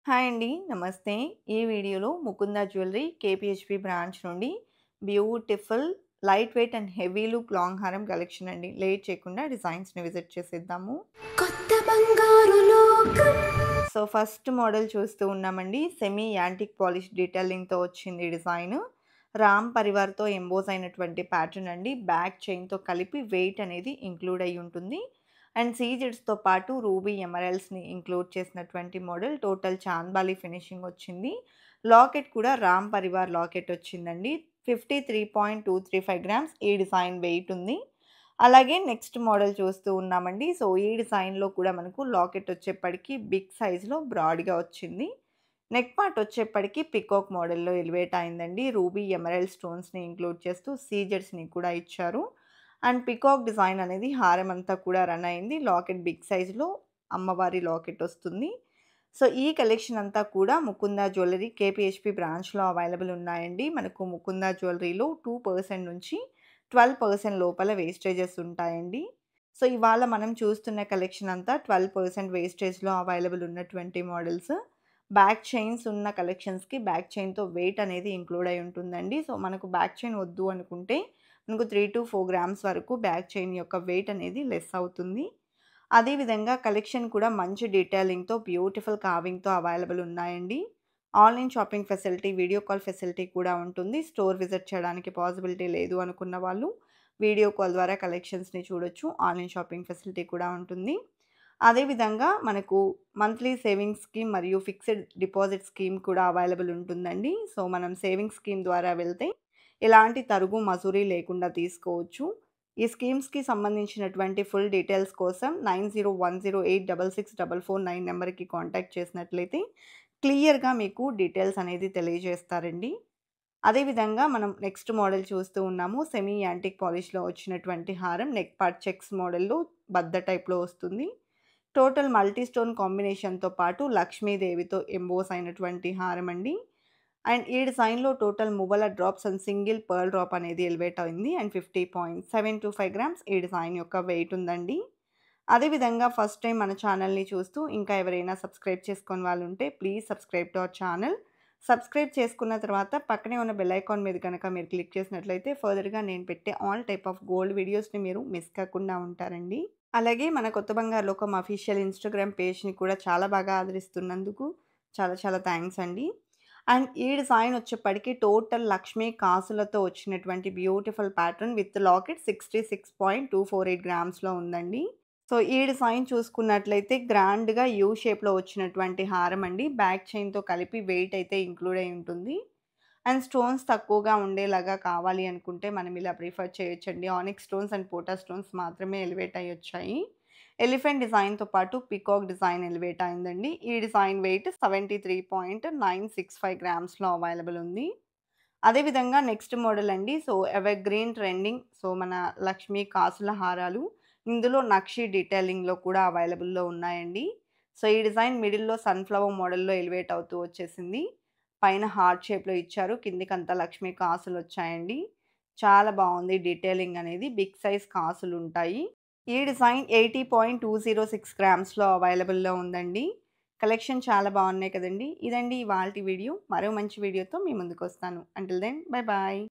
Hi అండి. నమస్తే. ఈ వీడియోలో ముకుంద జ్యువెలరీ కేపీహెచ్‌పి బ్రాంచ్ నుండి beautiful light weight and heavy look long హారం కలెక్షన్ అండి. లేట్ చేయకుండా డిజైన్స్‌ని విజిట్ చేసేద్దాము. కొత్త బంగారు లోకం. ఫస్ట్ మోడల్ చూస్తూ ఉన్నామండి. సెమీ యాంటిక్ పాలిష్ డీటెయిలింగ్‌తో వచ్చింది డిజైను. రామ్ పరివార్‌తో ఎంబోస్ అయినటువంటి ప్యాటర్న్ అండి. బ్యాక్ చైన్‌తో కలిపి వెయిట్ అనేది ఇంక్లూడ్ అయ్యి ఉంటుంది. అండ్ సీజెడ్స్‌తో పాటు రూబీ ఎమరాల్డ్స్‌ని ఇంక్లూడ్ చేసినటువంటి మోడల్. టోటల్ చాంద్బాలి ఫినిషింగ్ వచ్చింది. లాకెట్ కూడా రామ్ పరివార్ లాకెట్ వచ్చిందండి. 53.235 గ్రామ్స్ ఈ డిజైన్ వెయిట్ ఉంది. అలాగే నెక్స్ట్ మోడల్ చూస్తూ ఉన్నామండి. ఈ డిజైన్‌లో కూడా మనకు లాకెట్ వచ్చేప్పటికి బిగ్ సైజ్‌లో బ్రాడ్‌గా వచ్చింది. నెక్ పార్ట్ వచ్చేప్పటికి పికాక్ మోడల్‌లో ఎలివేట్ అయిందండి. రూబీ ఎమరాల్డ్ స్టోన్స్‌ని ఇంక్లూడ్ చేస్తూ సీజెడ్స్‌ని కూడా ఇచ్చారు. అండ్ పికాక్ డిజైన్ అనేది హారం అంతా కూడా రన్ అయింది. లాకెట్ బిగ్ సైజ్‌లో అమ్మవారి లాకెట్ వస్తుంది. ఈ కలెక్షన్ అంతా కూడా ముకుంద జ్యువెలరీ కేపీహెచ్‌పి బ్రాంచ్‌లో అవైలబుల్ ఉన్నాయండి. మనకు ముకుంద జ్యువెలరీలో 2% నుంచి 12% లోపల వేస్టేజెస్ ఉంటాయండి. ఇవాళ మనం చూస్తున్న కలెక్షన్ అంతా 12% వేస్టేజ్‌లో అవైలబుల్ ఉన్నటువంటి మోడల్స్. బ్యాక్ చైన్స్ ఉన్న కలెక్షన్స్‌కి బ్యాక్ చైన్‌తో వెయిట్ అనేది ఇంక్లూడ్ అయి ఉంటుందండి. మనకు బ్యాక్ చైన్ వద్దు అనుకుంటే మనకు 3-4 గ్రామ్స్ వరకు బ్యాక్ చైన్ యొక్క వెయిట్ అనేది లెస్ అవుతుంది. అదే విధంగా కలెక్షన్ కూడా మంచి డీటెయిలింగ్‌తో బ్యూటిఫుల్ కార్వింగ్‌తో అవైలబుల్ ఉన్నాయండి. Online shopping facility, video call facility కూడా ఉంటుంది. స్టోర్ విజిట్ చేయడానికి పాసిబిలిటీ లేదు అనుకున్న వాళ్ళు వీడియో కాల్ ద్వారా కలెక్షన్స్‌ని చూడొచ్చు. ఆన్‌లైన్ షాపింగ్ ఫెసిలిటీ కూడా ఉంటుంది. అదే విధంగా మనకు మంత్లీ సేవింగ్స్ స్కీమ్ మరియు ఫిక్స్డ్ డిపాజిట్ స్కీమ్ కూడా అవైలబుల్ ఉంటుందండి. మనం సేవింగ్స్ స్కీమ్ ద్వారా వెళ్తే ఎలాంటి తరుగు, మజూరీ లేకుండా తీసుకోవచ్చు. ఈ స్కీమ్స్‌కి సంబంధించినటువంటి ఫుల్ డీటెయిల్స్ కోసం 9010866449 నెంబర్‌కి కాంటాక్ట్ చేసినట్లయితే క్లియర్‌గా మీకు డీటెయిల్స్ అనేది తెలియజేస్తారండి. అదే విధంగా మనం నెక్స్ట్ మోడల్ చూస్తూ ఉన్నాము. సెమీ యాంటిక్ పాలిష్‌లో వచ్చినటువంటి హారం నెక్ పార్ట్ చెక్స్ మోడల్‌లో బద్ద టైప్‌లో వస్తుంది. టోటల్ మల్టీ స్టోన్ కాంబినేషన్‌తో పాటు లక్ష్మీదేవితో ఎంబోస్ అయినటువంటి హారం అండి. అండ్ ఈ డిజైన్‌లో టోటల్ మువ్వల drops and single pearl drop అనేది ఎలివేట్ అయింది. అండ్ 50.725 గ్రామ్స్ ఈ డిజైన్ యొక్క వెయిట్ ఉందండి. అదే విధంగా ఫస్ట్ టైమ్ మన ఛానల్‌ని చూస్తూ ఇంకా ఎవరైనా సబ్స్క్రైబ్ చేసుకోని వాళ్ళుంటే please subscribe to our channel. Subscribe చేసుకున్న తర్వాత పక్కనే ఉన్న బెల్ ఐకాన్ మీద గనక మీరు క్లిక్ చేసినట్లయితే ఫర్దర్‌గా నేను పెట్టే ఆల్ టైప్ ఆఫ్ గోల్డ్ వీడియోస్‌ని మీరు మిస్ కాకుండా ఉంటారండి. అలాగే మన కొత్త బంగారు లోకం అఫీషియల్ ఇన్‌స్టాగ్రామ్ పేజ్‌ని కూడా చాలా బాగా ఆదరిస్తున్నందుకు చాలా చాలా థాంక్స్ అండి. అండ్ ఈ డిజైన్ వచ్చేప్పటికి టోటల్ లక్ష్మీ కాసులతో వచ్చినటువంటి బ్యూటిఫుల్ ప్యాటర్న్ విత్ లాకెట్ 66.248 గ్రామ్స్‌లో ఉందండి. ఈ డిజైన్ చూసుకున్నట్లయితే గ్రాండ్‌గా యూ షేప్‌లో వచ్చినటువంటి హారం అండి. బ్యాక్ చైన్‌తో కలిపి వెయిట్ అయితే ఇంక్లూడ్ అయి ఉంటుంది. అండ్ స్టోన్స్ తక్కువగా ఉండేలాగా కావాలి అనుకుంటే మనం ఇలా ప్రిఫర్ చేయొచ్చండి. ఆనిక్స్ స్టోన్స్ అండ్ పోటా స్టోన్స్ మాత్రమే ఎలివేట్ అయ్యొచ్చాయి. ఎలిఫెంట్ డిజైన్‌తో పాటు పీకాక్ డిజైన్ ఎలివేట్ అయిందండి. ఈ డిజైన్ వెయిట్ 73.965 గ్రామ్స్‌లో అవైలబుల్ ఉంది. అదే విధంగా నెక్స్ట్ మోడల్ అండి. ఎవర్‌గ్రీన్ ట్రెండింగ్ మన లక్ష్మీ కాసుల హారాలు. ఇందులో నక్షి డీటెయిలింగ్‌లో కూడా అవైలబుల్‌లో ఉన్నాయండి. ఈ డిజైన్ మిడిల్‌లో సన్‌ఫ్లవర్ మోడల్‌లో ఎలివేట్ అవుతూ వచ్చేసింది. పైన హార్ట్ షేప్‌లో ఇచ్చారు. కిందకంతా లక్ష్మీ కాసులొచ్చాయండి. చాలా బావుంది డీటెయిలింగ్ అనేది. బిగ్ సైజ్ కాసులుంటాయి. ఈ డిజైన్ 80.206 గ్రామ్స్‌లో అవైలబుల్‌లో ఉందండి. కలెక్షన్ చాలా బావున్నాయి కదండీ! ఇదండి ఇవాల్టి వీడియో. మరో మంచి వీడియోతో మీ ముందుకొస్తాను. Until then bye bye.